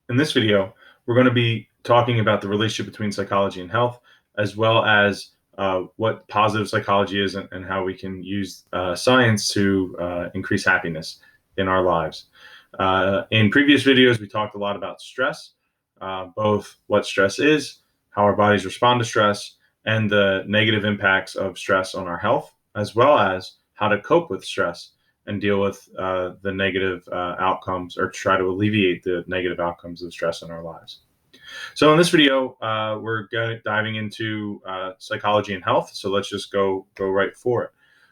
In this video, we're going to be talking about the relationship between psychology and health, as well as what positive psychology is and how we can use science to increase happiness in our lives. In previous videos, we talked a lot about stress, both what stress is, how our bodies respond to stress, and the negative impacts of stress on our health, as well as how to cope with stress and deal with the negative outcomes or try to alleviate the negative outcomes of stress in our lives. So in this video, we're diving into psychology and health. So let's just go right for it.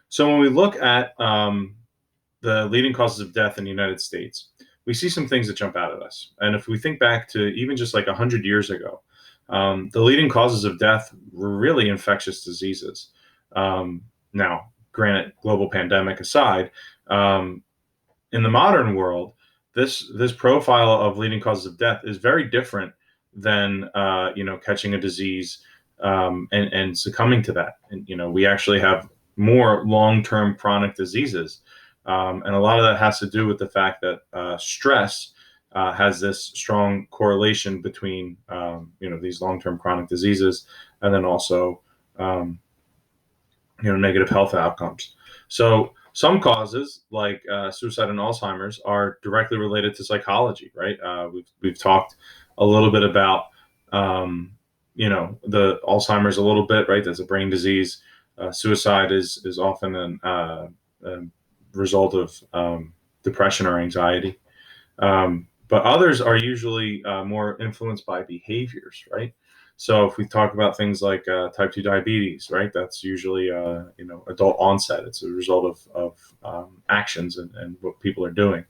So when we look at the leading causes of death in the United States, we see some things that jump out at us. And if we think back to even just like 100 years ago, the leading causes of death were really infectious diseases. Now, granted, global pandemic aside, in the modern world, this profile of leading causes of death is very different than catching a disease and succumbing to that. And we actually have more long-term chronic diseases, and a lot of that has to do with the fact that stress has this strong correlation between these long-term chronic diseases and then also negative health outcomes. So some causes like suicide and Alzheimer's are directly related to psychology, right? We've talked a little bit about the Alzheimer's a little bit, right? That's a brain disease. Suicide is often a result of depression or anxiety, but others are usually more influenced by behaviors, right? So if we talk about things like type 2 diabetes, right, that's usually adult onset. It's a result of actions and what people are doing.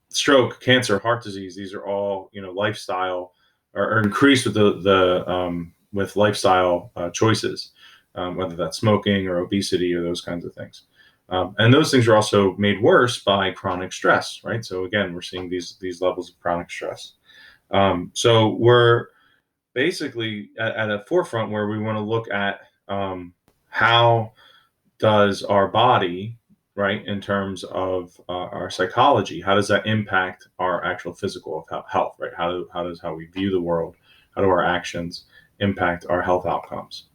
Stroke, cancer, heart disease, these are all lifestyle or increased with with lifestyle choices, whether that's smoking or obesity or those kinds of things. And those things are also made worse by chronic stress, right? So again, we're seeing these levels of chronic stress. So we're basically at a forefront where we want to look at how does our body, right, in terms of our psychology, how does that impact our actual physical health, right? How we view the world, how do our actions impact our health outcomes?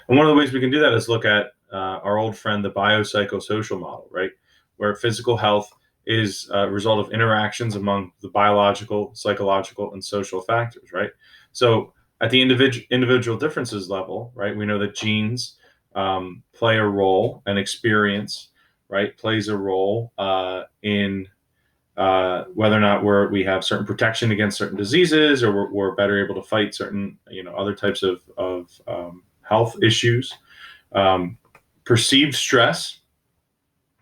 And one of the ways we can do that is look at our old friend, the biopsychosocial model, right, where physical health is a result of interactions among the biological, psychological, and social factors, right? So at the individual differences level, right, we know that genes play a role, and experience, right, plays a role in whether or not we have certain protection against certain diseases, or we're better able to fight certain other types of health issues. Perceived stress,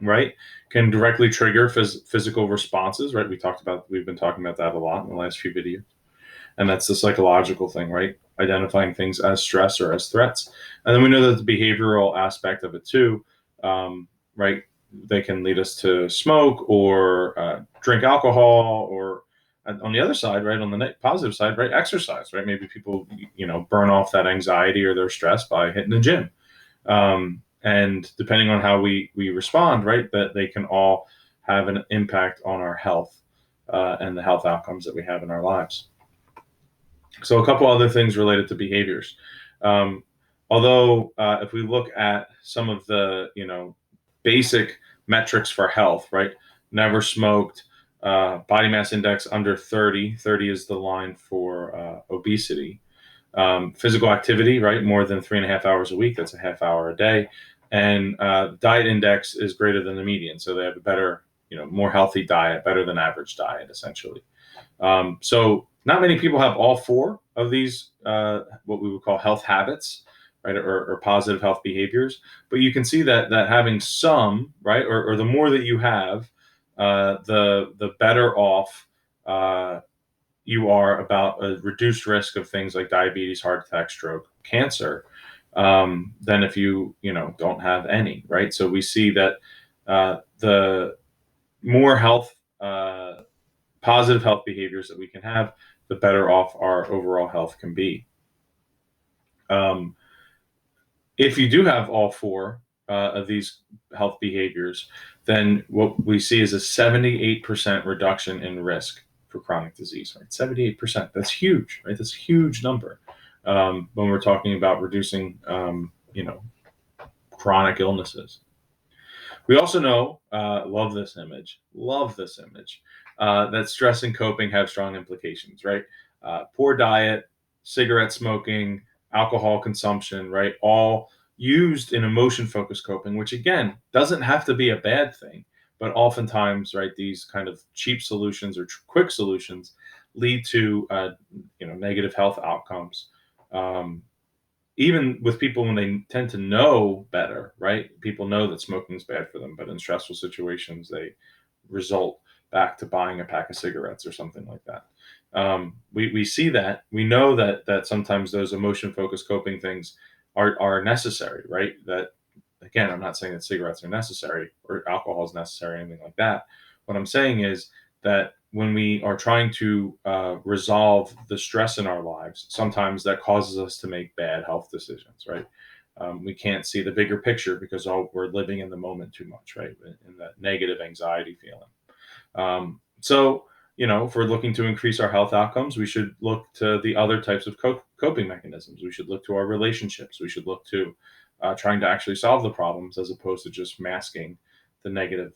right, can directly trigger physical responses, right? We've been talking about that a lot in the last few videos. And that's the psychological thing, right? Identifying things as stress or as threats. And then we know that the behavioral aspect of it too, right? They can lead us to smoke or drink alcohol, or on the other side, right, on the positive side, right, exercise, right? Maybe people, burn off that anxiety or their stress by hitting the gym. And depending on how we respond, right, that they can all have an impact on our health and the health outcomes that we have in our lives. So a couple other things related to behaviors. Although if we look at some of the basic metrics for health, right, never smoked, body mass index under 30. 30 is the line for obesity. Physical activity, right, more than 3.5 hours a week. That's a half hour a day. And diet index is greater than the median. So they have a better, more healthy diet, better than average diet, essentially. So not many people have all four of these, what we would call health habits, right, or positive health behaviors. But you can see that having some, right, or the more that you have, the better off you are about a reduced risk of things like diabetes, heart attack, stroke, cancer, than if you don't have any, right? So we see that the more positive health behaviors that we can have, the better off our overall health can be. If you do have all four of these health behaviors, then what we see is a 78% reduction in risk for chronic disease, right? 78%. That's huge, right? That's a huge number when we're talking about reducing, chronic illnesses. We also know, love this image, that stress and coping have strong implications, right? Poor diet, cigarette smoking, alcohol consumption, right? All used in emotion focused coping, which again doesn't have to be a bad thing, but oftentimes, right, these kind of cheap solutions or quick solutions lead to, negative health outcomes. Um, Even with people when they tend to know better, right? People know that smoking is bad for them, but in stressful situations, they result back to buying a pack of cigarettes or something like that. We see that. We know that sometimes those emotion focused coping things are necessary, right? That again, I'm not saying that cigarettes are necessary or alcohol is necessary or anything like that. What I'm saying is that when we are trying to resolve the stress in our lives, sometimes that causes us to make bad health decisions, right? We can't see the bigger picture because we're living in the moment too much, right? In that negative anxiety feeling. So, if we're looking to increase our health outcomes, we should look to the other types of coping mechanisms. We should look to our relationships. We should look to trying to actually solve the problems as opposed to just masking the negative,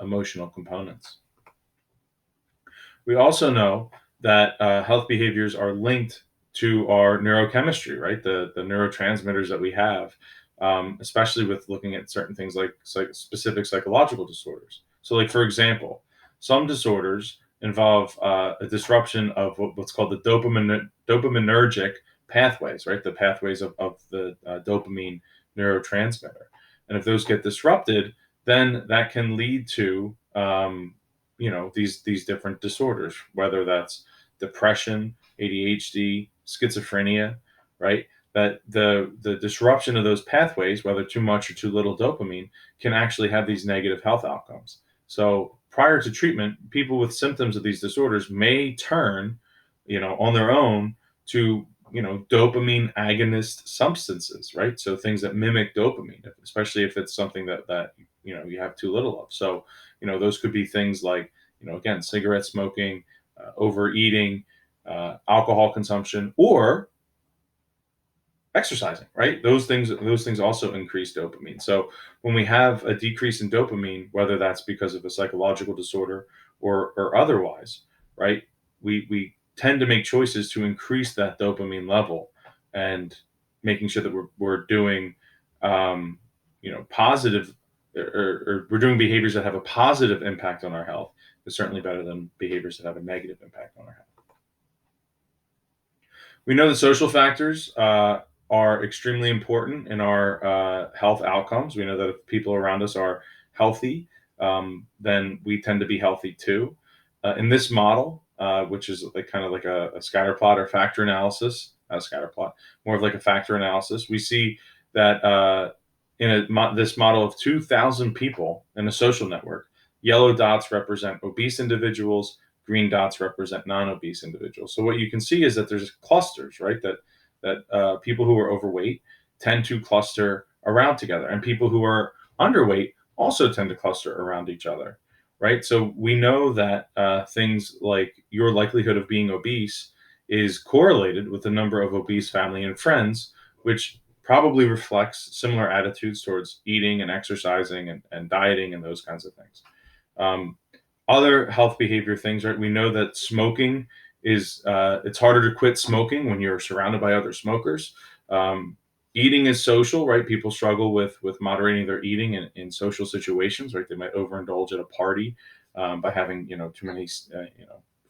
emotional components. We also know that health behaviors are linked to our neurochemistry, right? The neurotransmitters that we have, especially with looking at certain things like specific psychological disorders. So, like for example, some disorders involve a disruption of what's called the dopaminergic pathways, right? The pathways of the dopamine neurotransmitter. And if those get disrupted, then that can lead to these different disorders, whether that's depression, ADHD, schizophrenia, right? That the disruption of those pathways, whether too much or too little dopamine, can actually have these negative health outcomes. So prior to treatment, people with symptoms of these disorders may turn, on their own to dopamine agonist substances, right? So things that mimic dopamine, especially if it's something that you have too little of. So those could be things like again, cigarette smoking, overeating, alcohol consumption, or exercising, right? Those things also increase dopamine. So when we have a decrease in dopamine, whether that's because of a psychological disorder or otherwise, right? We tend to make choices to increase that dopamine level and making sure that we're doing positive, or we're doing behaviors that have a positive impact on our health is certainly better than behaviors that have a negative impact on our health. We know that social factors are extremely important in our health outcomes. We know that if people around us are healthy, then we tend to be healthy too. In this model, which is like kind of like a scatter plot or factor analysis, not a scatter plot, more of like a factor analysis, we see that this model of 2,000 people in a social network, yellow dots represent obese individuals, green dots represent non-obese individuals. So what you can see is that there's clusters, right? That people who are overweight tend to cluster around together, and people who are underweight also tend to cluster around each other, right? So we know that things like your likelihood of being obese is correlated with the number of obese family and friends, which probably reflects similar attitudes towards eating and exercising and dieting and those kinds of things. Um, Other health behavior things, right? We know that smoking is it's harder to quit smoking when you're surrounded by other smokers. Um, Eating is social, right? People struggle with moderating their eating in social situations, right? They might overindulge at a party by having too many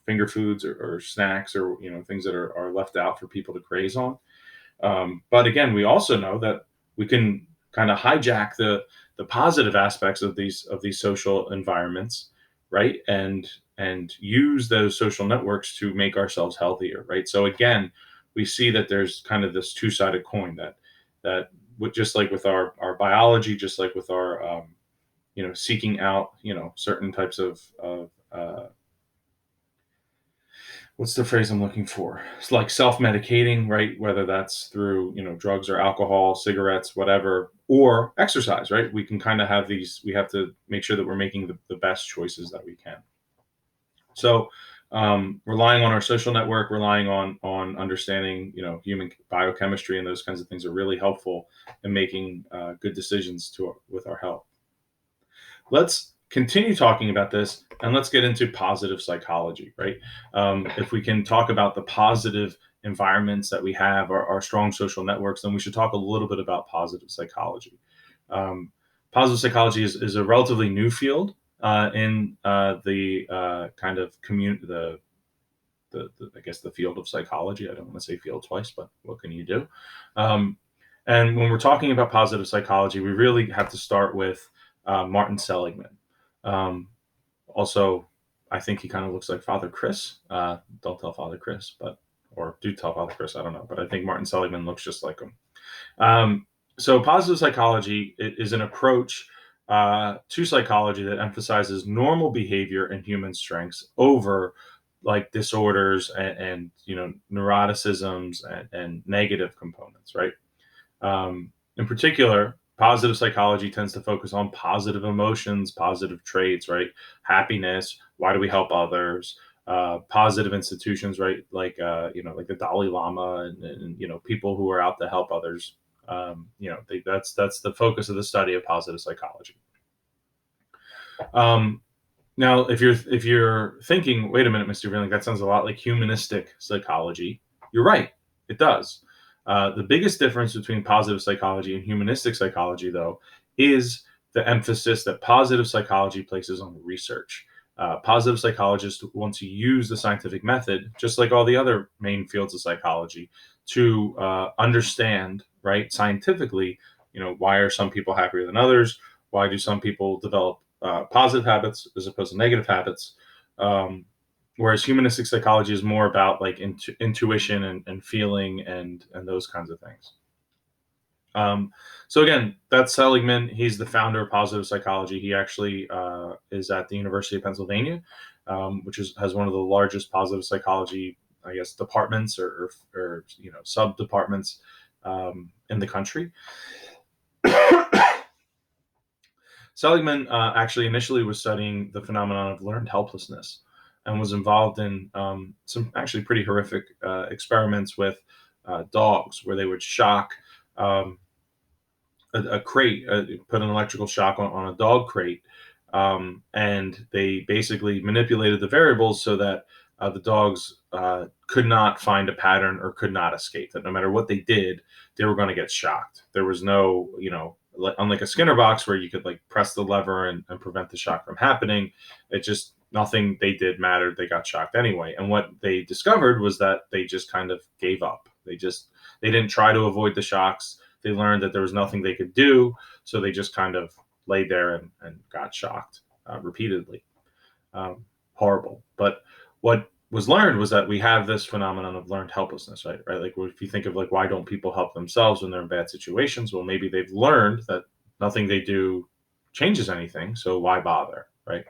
finger foods or snacks or things that are left out for people to graze on. But again, we also know that we can kind of hijack the positive aspects of these social environments, right? And use those social networks to make ourselves healthier, right? So again, we see that there's kind of this two-sided coin that just like with our biology, just like with our seeking out certain types of what's the phrase I'm looking for? It's like self-medicating, right? Whether that's through, drugs or alcohol, cigarettes, whatever, or exercise, right? We can kind of have these, we have to make sure that we're making the best choices that we can. So relying on our social network, relying on understanding, human biochemistry and those kinds of things are really helpful in making good decisions with our health. Let's continue talking about this, and let's get into positive psychology, right? If we can talk about the positive environments that we have, our strong social networks, then we should talk a little bit about positive psychology. Positive psychology is a relatively new field in the kind of I guess the field of psychology. I don't want to say field twice, but what can you do? And when we're talking about positive psychology, we really have to start with Martin Seligman. Also, I think he kind of looks like Father Chris. Don't tell Father Chris, or do tell Father Chris. I don't know, but I think Martin Seligman looks just like him. So positive psychology is an approach to psychology that emphasizes normal behavior and human strengths over like disorders and neuroticisms and negative components, right? In particular, positive psychology tends to focus on positive emotions, positive traits, right? Happiness. Why do we help others? Positive institutions, right? Like like the Dalai Lama and people who are out to help others. That's the focus of the study of positive psychology. Now, if you're thinking, wait a minute, Mr. Vrieling, that sounds a lot like humanistic psychology. You're right, it does. The biggest difference between positive psychology and humanistic psychology, though, is the emphasis that positive psychology places on research. Positive psychologists want to use the scientific method, just like all the other main fields of psychology, to understand, right, scientifically, why are some people happier than others? Why do some people develop positive habits as opposed to negative habits? Whereas humanistic psychology is more about like intuition and feeling and those kinds of things. So again, that's Seligman. He's the founder of positive psychology. He actually is at the University of Pennsylvania, which has one of the largest positive psychology, I guess, departments or sub departments in the country. Seligman actually initially was studying the phenomenon of learned helplessness and was involved in some actually pretty horrific experiments with dogs, where they would shock a crate, put an electrical shock on a dog crate, and they basically manipulated the variables so that the dogs could not find a pattern or could not escape. That no matter what they did, they were going to get shocked. There was no, unlike a Skinner box where you could like press the lever and prevent the shock from happening. It just, nothing they did mattered. They got shocked anyway. And what they discovered was that they just kind of gave up. They didn't try to avoid the shocks. They learned that there was nothing they could do. So they just kind of laid there and got shocked repeatedly. Horrible. But what was learned was that we have this phenomenon of learned helplessness, right? Like if you think of like, why don't people help themselves when they're in bad situations? Well, maybe they've learned that nothing they do changes anything. So why bother, right?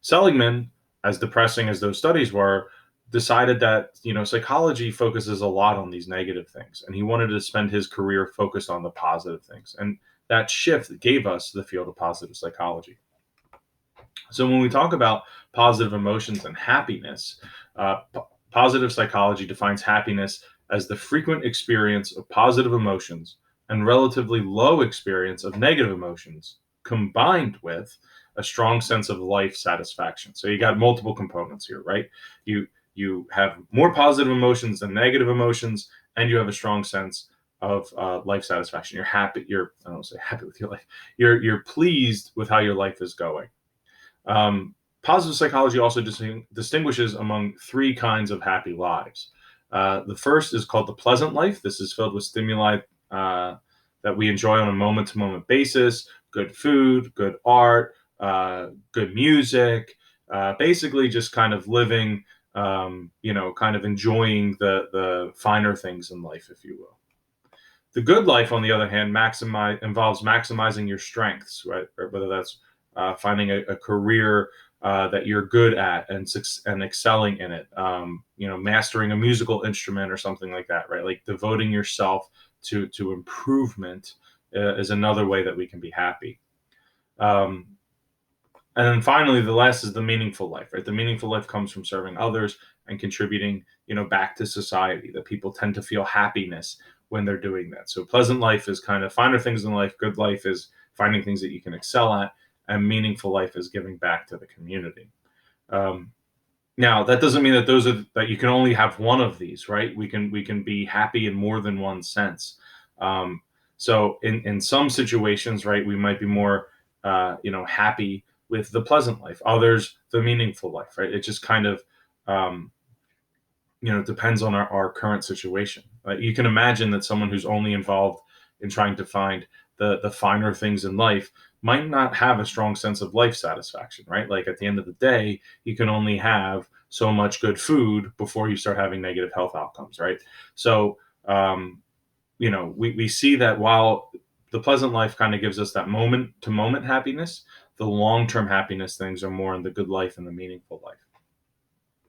Seligman, as depressing as those studies were, decided that psychology focuses a lot on these negative things, and he wanted to spend his career focused on the positive things. And that shift gave us the field of positive psychology. So when we talk about positive emotions and happiness, positive psychology defines happiness as the frequent experience of positive emotions and relatively low experience of negative emotions, combined with a strong sense of life satisfaction. So you got multiple components here, right? You have more positive emotions than negative emotions, and you have a strong sense of life satisfaction. You're happy. I don't want to say happy with your life. You're pleased with how your life is going. Positive psychology also distinguishes among three kinds of happy lives. The first is called the pleasant life. This is filled with stimuli that we enjoy on a moment-to-moment basis: good food, good art, good music, basically just kind of living, kind of enjoying the finer things in life, if you will. The good life, on the other hand, involves maximizing your strengths, right? Or whether that's finding a career that you're good at and excelling in it, mastering a musical instrument or something like that, right? Like devoting yourself to improvement is another way that we can be happy. And then finally, the last is the meaningful life, right? The meaningful life comes from serving others and contributing, back to society. That people tend to feel happiness when they're doing that. So pleasant life is kind of finer things in life. Good life is finding things that you can excel at, and meaningful life is giving back to the community. Um, Now, that doesn't mean that those are that you can only have one of these, right? We can be happy in more than one sense. Um, so in some situations, right, we might be more happy with the pleasant life. Others, the meaningful life, right? It just kind of um, depends on our current situation. You can imagine that someone who's only involved in trying to find the finer things in life might not have a strong sense of life satisfaction, right? Like at the end of the day, you can only have so much good food before you start having negative health outcomes, right? So, we see that while the pleasant life kind of gives us that moment to moment happiness, the long term happiness things are more in the good life and the meaningful life.